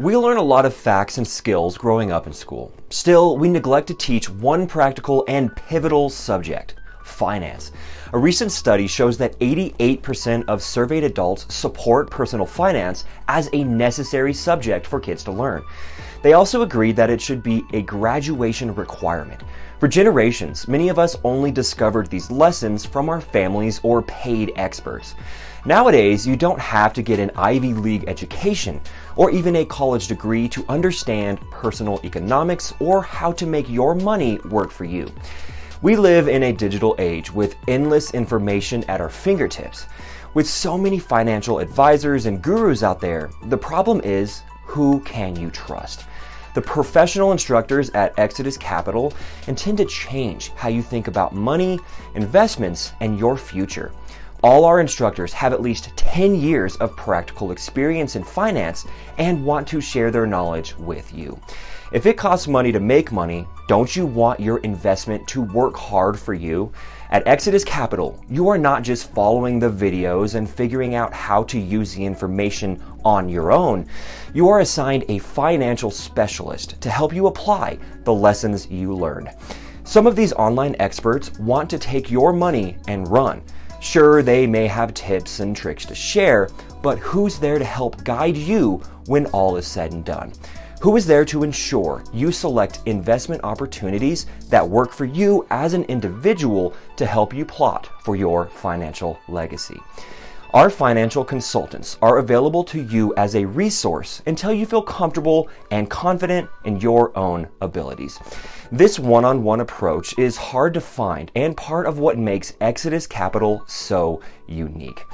We learn a lot of facts and skills growing up in school. Still, we neglect to teach one practical and pivotal subject: finance. A recent study shows that 88% of surveyed adults support personal finance as a necessary subject for kids to learn. They also agreed that it should be a graduation requirement. For generations, many of us only discovered these lessons from our families or paid experts. Nowadays, you don't have to get an Ivy League education or even a college degree to understand personal economics or how to make your money work for you. We live in a digital age with endless information at our fingertips. With so many financial advisors and gurus out there, the problem is, who can you trust? The professional instructors at Exodus Capital intend to change how you think about money, investments, and your future. All our instructors have at least 10 years of practical experience in finance and want to share their knowledge with you. If it costs money to make money, don't you want your investment to work hard for you? At Exodus Capital, you are not just following the videos and figuring out how to use the information on your own. You are assigned a financial specialist to help you apply the lessons you learned. Some of these online experts want to take your money and run. Sure, they may have tips and tricks to share, but who's there to help guide you when all is said and done? Who is there to ensure you select investment opportunities that work for you as an individual to help you plot for your financial legacy? Our financial consultants are available to you as a resource until you feel comfortable and confident in your own abilities. This one-on-one approach is hard to find and part of what makes Exodus Capital so unique.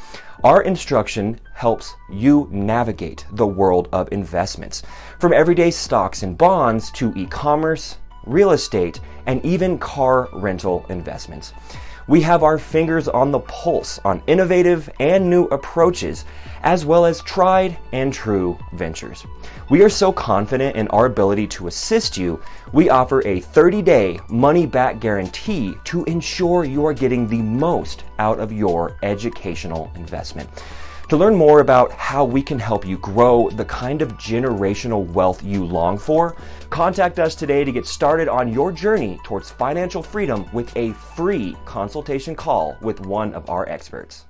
Our instruction helps you navigate the world of investments, from everyday stocks and bonds to e-commerce, real estate, and even car rental investments. We have our fingers on the pulse on innovative and new approaches, as well as tried and true ventures. We are so confident in our ability to assist you, we offer a 30-day money-back guarantee to ensure you are getting the most out of your educational investment. To learn more about how we can help you grow the kind of generational wealth you long for, contact us today to get started on your journey towards financial freedom with a free consultation call with one of our experts.